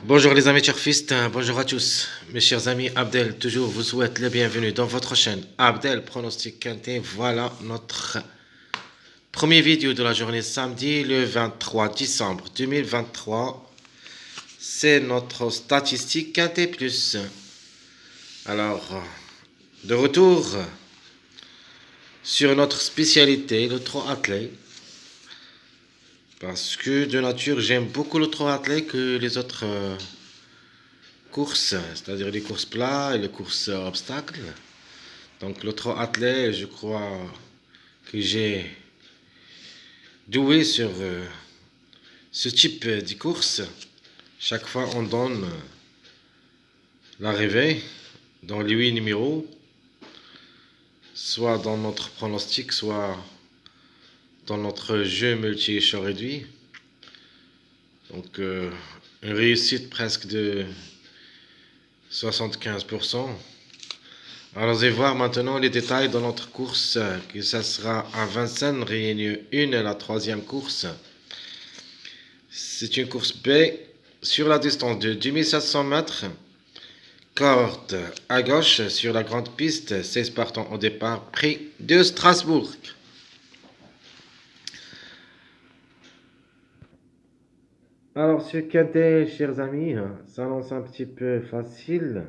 Bonjour les amis turfistes, bonjour à tous. Mes chers amis, Abdel toujours vous souhaite le bienvenu dans votre chaîne Abdel Pronostic Quintet. Voilà notre première vidéo de la journée samedi le 23 décembre 2023. C'est notre statistique Quintet Plus. Alors, de retour sur notre spécialité, le trot attelé. Parce que de nature, j'aime beaucoup le trot attelé que les autres courses, c'est-à-dire les courses plats et les courses obstacles. Donc le trot attelé, je crois que j'ai doué sur ce type de course. Chaque fois, on donne l'arrivée dans les 8 numéros, soit dans notre pronostic, soit dans notre jeu multi-choix réduit. Donc une réussite presque de 75%. Allons-y voir maintenant les détails de notre course, que ça sera à Vincennes, Réunion 1, la troisième course. C'est une course B sur la distance de 2700 mètres. Corde à gauche sur la grande piste, 16 partants au départ, prix de Strasbourg. Alors, ce quintet, chers amis, ça lance un petit peu facile,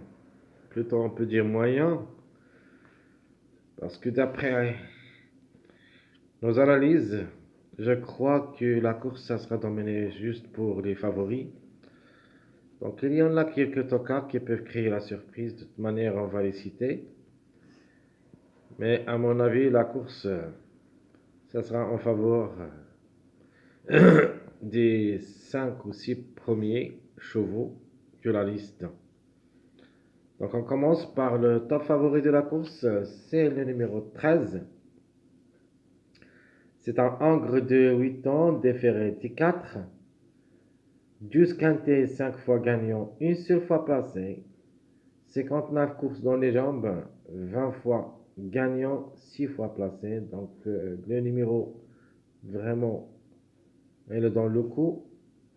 plutôt on peut dire moyen, parce que d'après nos analyses, je crois que la course, ça sera dominée juste pour les favoris. Donc, il y en a quelques tocards qui peuvent créer la surprise. De toute manière, on va les citer. Mais à mon avis, la course, ça sera en faveur des 5 ou 6 premiers chevaux de la liste. Donc, on commence par le top favori de la course. C'est le numéro 13. C'est un Angre de 8 ans, déféré T4. 12 quintés, 5 fois gagnant, une seule fois placé. 59 courses dans les jambes, 20 fois gagnant, 6 fois placé. Donc le numéro vraiment est dans le coup.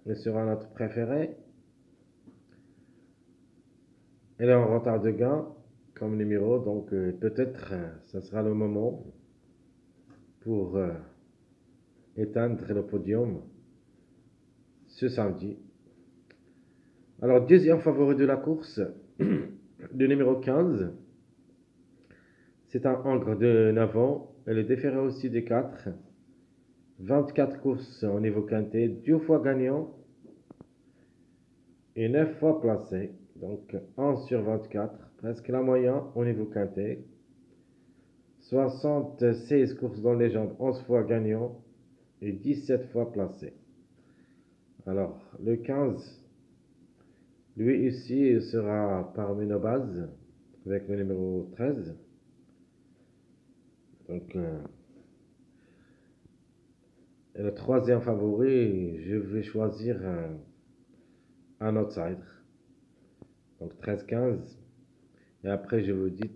Il sera notre préféré. Elle est en retard de gain comme numéro. Donc peut-être ça sera le moment pour éteindre le podium ce samedi. Alors deuxième favori de la course, le numéro 15. C'est un Angre de 9 ans. Elle est déférée aussi des 4. 24 courses au niveau quintet, 2 fois gagnant et 9 fois placé. Donc 11 sur 24, presque la moyenne au niveau quintet. 76 courses dans les jambes, 11 fois gagnant et 17 fois placé. Alors le 15, lui ici, il sera parmi nos bases avec le numéro 13. Donc le troisième favori, je vais choisir un outsider. Donc 13-15. Et après, je vous dis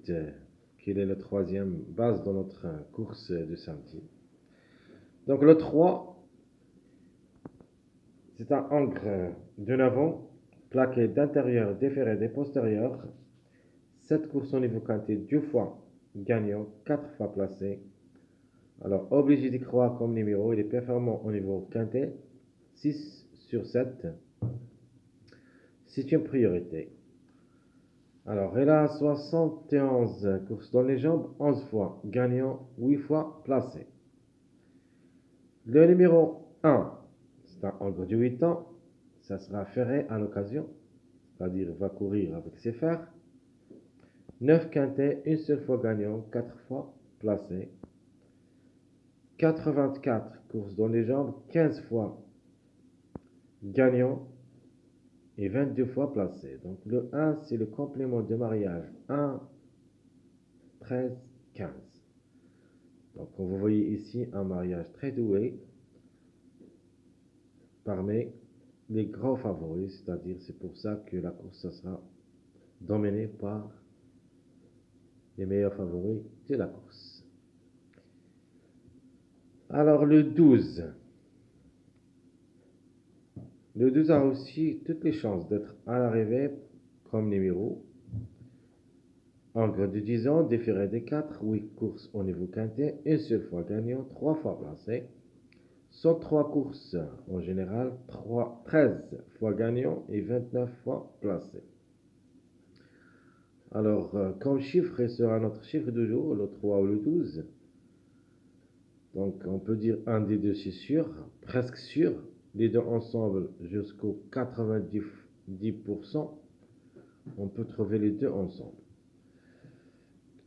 quelle est la troisième base dans notre course de samedi. Donc le 3, c'est un Angre de 9 ans, plaqué d'intérieur, déféré des postérieurs. 7 courses au niveau quintet, 2 fois gagnant, 4 fois placé. Alors, obligé d'y croire comme numéro, il est performant au niveau quintet, 6 sur 7. C'est une priorité. Alors, elle a 71 courses dans les jambes, 11 fois gagnant, 8 fois placé. Le numéro 1, c'est un Angre de 8 ans, ça sera ferré à l'occasion, c'est-à-dire va courir avec ses fers. 9 quintets, une seule fois gagnant, 4 fois placé. 84 courses dans les jambes, 15 fois gagnant et 22 fois placé. Donc le 1, c'est le complément de mariage 1, 13, 15. Donc vous voyez ici un mariage très doué parmi les grands favoris, c'est-à-dire c'est pour ça que la course sera dominée par les meilleurs favoris de la course. Alors le 12, Le 12 a aussi toutes les chances d'être à l'arrivée comme numéro. Encre de 10 ans, déféré des 4, 8 courses au niveau quintet, une seule fois gagnant, 3 fois placé. 103 courses en général, 13 fois gagnant et 29 fois placé. Alors, comme chiffre sera notre chiffre du jour, le 3 ou le 12. Donc, on peut dire un des deux, c'est sûr, presque sûr. Les deux ensemble jusqu'au 90%, on peut trouver les deux ensemble.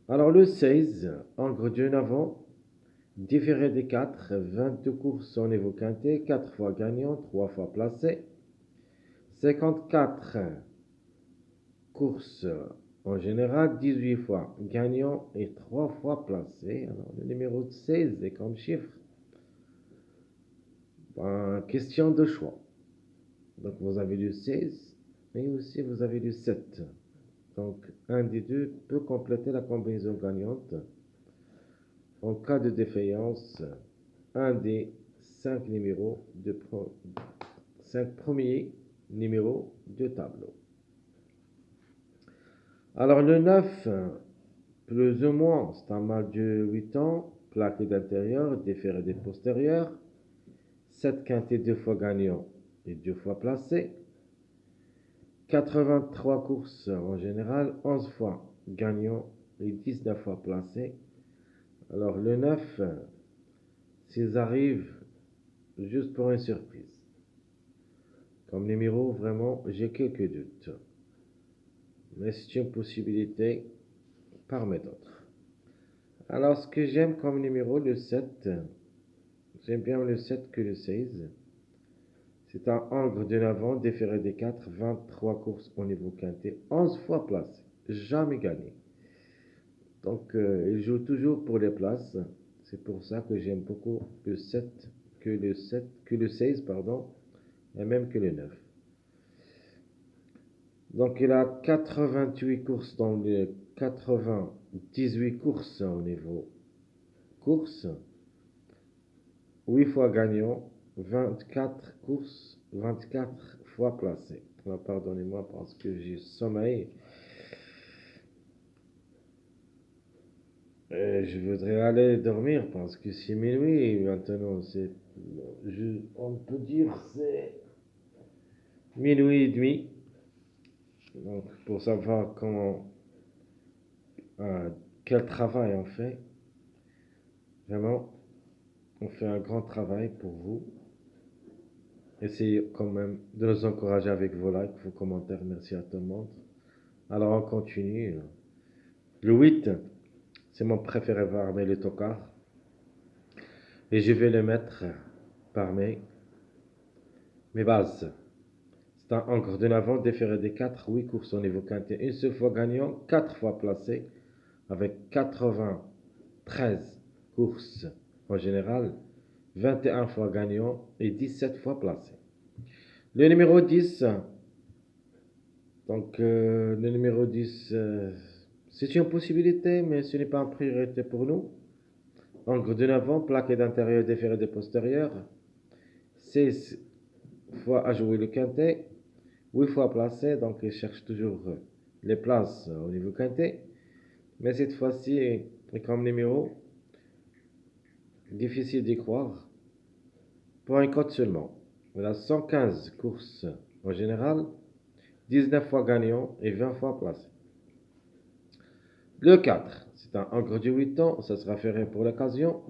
Alors, le 16, encre de 9 ans, différé des 4, 22 courses au niveau quintet, 4 fois gagnant, 3 fois placé. 54 courses en général, 18 fois gagnant et 3 fois placé. Alors, le numéro 16 est comme chiffre. Question de choix. Donc, vous avez le 16 et aussi vous avez le 7. Donc, un des deux peut compléter la combinaison gagnante. En cas de défaillance, un des 5 numéros 5 premiers numéros de tableau. Alors, le 9, plus ou moins, c'est un mâle de 8 ans, plaqué d'intérieur, déféré des postérieurs. 7 quintés 2 fois gagnant et 2 fois placé. 83 courses en général, 11 fois gagnant et 19 fois placé. Alors le 9, s'ils arrivent juste pour une surprise. Comme numéro, vraiment, j'ai quelques doutes. Mais c'est une possibilité parmi d'autres. Alors ce que j'aime comme numéro, le 7, j'aime bien le 7 que le 16. C'est un Angre de 9 ans, déféré des 4, 23 courses au niveau quintet, 11 fois placé, jamais gagné. Donc, il joue toujours pour les places. C'est pour ça que j'aime beaucoup le 7 que le 16, pardon, et même que le 9. Donc, il a 88 courses dans les 98 courses au niveau course, 8 fois gagnant, 24 courses, 24 fois placé. Alors, pardonnez-moi parce que j'ai sommeil. Je voudrais aller dormir parce que c'est minuit maintenant. On peut dire c'est minuit et demi. Donc, pour savoir quel travail on fait. Vraiment, on fait un grand travail pour vous. Essayez quand même de nous encourager avec vos likes, vos commentaires. Merci à tout le monde. Alors, on continue. Le 8, c'est mon préféré parmi les tocards. Et je vais le mettre parmi mes bases. C'est un encre de l'avant, déféré des 4, 8 courses au niveau quintet, une seule fois gagnant, 4 fois placé, avec 93 courses en général, 21 fois gagnant et 17 fois placé. Le numéro 10, le numéro 10, c'est une possibilité, mais ce n'est pas une priorité pour nous. Encre de l'avant, plaqué d'intérieur, déféré des postérieurs, 16 fois à jouer le quintet, 8 fois placé, donc il cherche toujours les places au niveau quintet. Mais cette fois-ci, comme numéro, difficile d'y croire. Pour un code seulement. Il a 115 courses en général, 19 fois gagnant et 20 fois placé. Le 4, c'est un encre de 8 ans, ça sera ferré pour l'occasion.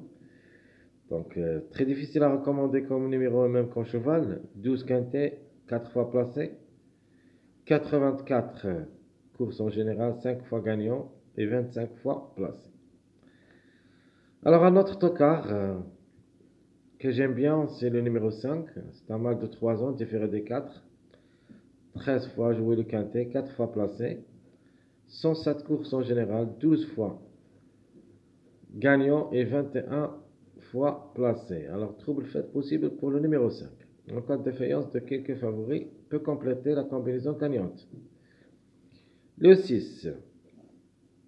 Donc, très difficile à recommander comme numéro, même comme cheval. 12 quintet, 4 fois placé. 84 courses en général, 5 fois gagnant et 25 fois placé. Alors, un autre tocard que j'aime bien, c'est le numéro 5. C'est un mâle de 3 ans, différé des 4. 13 fois joué le quintet, 4 fois placé. 107 courses en général, 12 fois gagnant et 21 fois placé. Alors, trouble fait possible pour le numéro 5. En cas de défaillance de quelques favoris, peut compléter la combinaison gagnante. Le 6.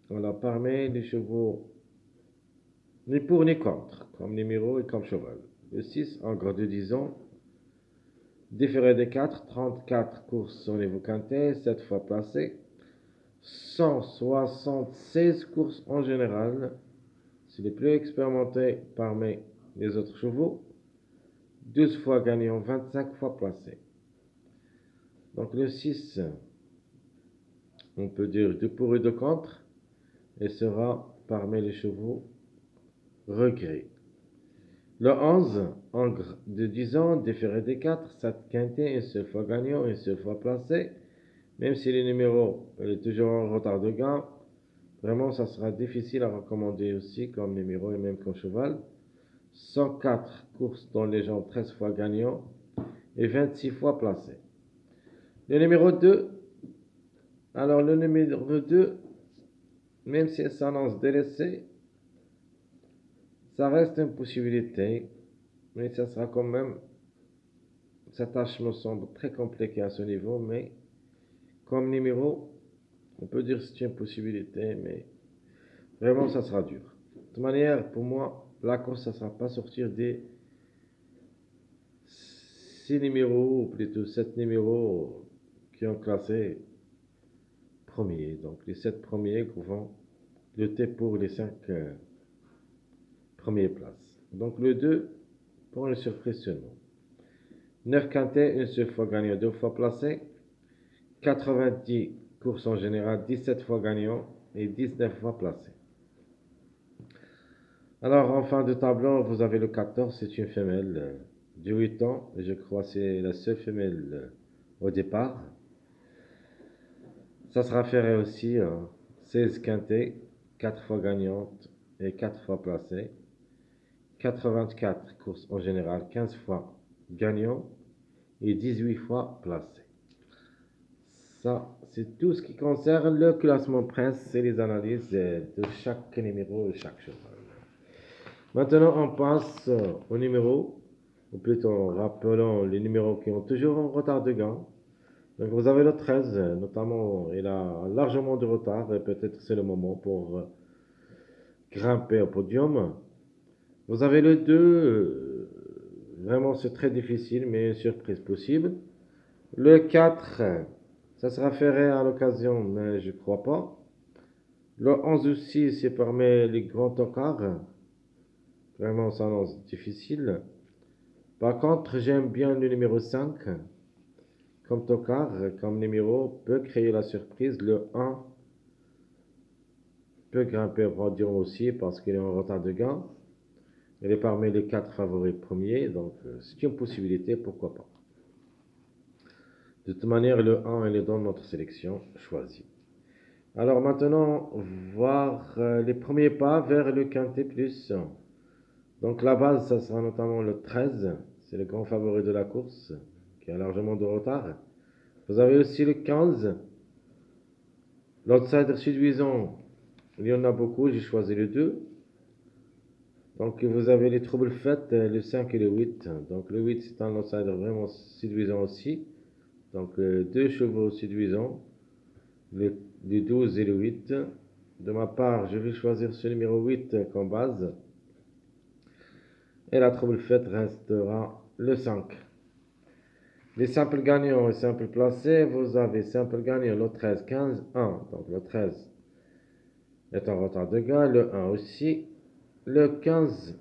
Voilà, parmi les chevaux, ni pour ni contre, comme numéro et comme cheval. Le 6, en gros de 10 ans, Différé des 4, 34 courses au niveau quintet, 7 fois placé. 176 courses en général. C'est les plus expérimentés parmi les autres chevaux. 12 fois gagnant, 25 fois placé. Donc le 6, on peut dire de pour et de contre, et sera parmi les chevaux regrets. Le 11, Angre de 10 ans, différé des 4, 7 quintet, une seule fois gagnant, une seule fois placé. Même si le numéro est toujours en retard de gain, vraiment ça sera difficile à recommander aussi comme numéro et même comme cheval. 104 courses dans les jambes, 13 fois gagnant et 26 fois placé. Le numéro 2, alors le numéro 2, même si ça s'annonce délaissé, ça reste une possibilité, mais ça sera quand même, sa tâche me semble très compliquée à ce niveau, mais comme numéro, on peut dire que c'est une possibilité, mais vraiment ça sera dur. De toute manière, pour moi, la course, ça ne sera pas sortir des 6 numéros, ou plutôt 7 numéros qui ont classé premiers. Donc les 7 premiers qui vont lutter pour les 5 premières places. Donc le 2, pour une surprise seulement. 9 quintet, une seule fois gagnant, 2 fois placé. 90 courses en général, 17 fois gagnant et 19 fois placé. Alors en fin de tableau, vous avez le 14, c'est une femelle de 8 ans. Je crois que c'est la seule femelle au départ. Ça sera ferré aussi 16 quintet, 4 fois gagnante et 4 fois placée. 84 courses en général, 15 fois gagnant et 18 fois placé. Ça, c'est tout ce qui concerne le classement Prince et les analyses de chaque numéro de chaque cheval. Maintenant, on passe au numéro, ou plutôt rappelons les numéros qui ont toujours un retard de gain. Donc vous avez le 13, notamment, il a largement de retard et peut-être c'est le moment pour grimper au podium. Vous avez le 2, vraiment c'est très difficile, mais une surprise possible. Le 4, ça sera ferré à l'occasion, mais je crois pas. Le 11 aussi, c'est parmi les grands tocards. Vraiment, ça annonce difficile. Par contre, j'aime bien le numéro 5. Comme tocard, comme numéro, peut créer la surprise. Le 1 peut grimper au podium aussi parce qu'il est en retard de gain. Il est parmi les 4 favoris premiers, donc c'est une possibilité, pourquoi pas. De toute manière, le 1, il est dans notre sélection choisie. Alors maintenant, voir les premiers pas vers le quintet plus. Donc la base, ça sera notamment le 13, c'est le grand favori de la course, qui a largement de retard. Vous avez aussi le 15, l'outsider séduisant, il y en a beaucoup, j'ai choisi le 2. Donc vous avez les troubles faits, le 5 et le 8. Donc le 8, c'est un outsider vraiment séduisant aussi. Donc deux chevaux séduisants, le 12 et le 8. De ma part, je vais choisir ce numéro 8 comme base. Et la trouble faite restera le 5. Les simples gagnants et simples placés, vous avez simple gagnant le 13, 15, 1. Donc le 13 est en retard de gain, le 1 aussi. Le 15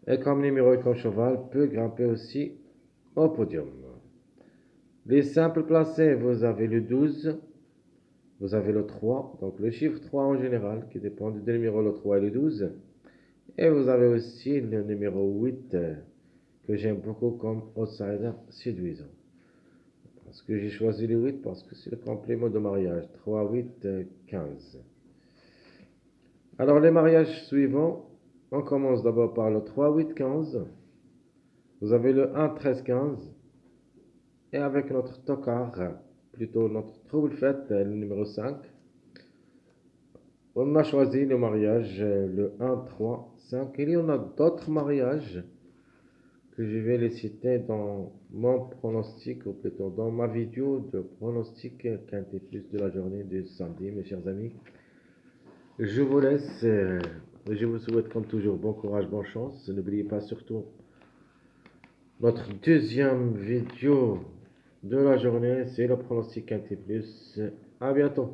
est comme numéro et comme cheval, peut grimper aussi au podium. Les simples placés, vous avez le 12, vous avez le 3, donc le chiffre 3 en général, qui dépend du numéro le 3 et le 12. Et vous avez aussi le numéro 8, que j'aime beaucoup comme outsider séduisant. Parce que j'ai choisi le 8 parce que c'est le complément de mariage. 3, 8, 15. Alors les mariages suivants, on commence d'abord par le 3, 8, 15. Vous avez le 1, 13, 15. Et avec notre tocard, plutôt notre trouble fête, le numéro 5, on a choisi le mariage, le 1, 3, 5. Il y en a d'autres mariages que je vais les citer dans mon pronostic, ou plutôt dans ma vidéo de pronostic quintet plus de la journée de samedi, mes chers amis. Je vous laisse, je vous souhaite comme toujours bon courage, bonne chance. N'oubliez pas surtout Notre deuxième vidéo de la journée, c'est le pronostic Quintet Plus. À bientôt.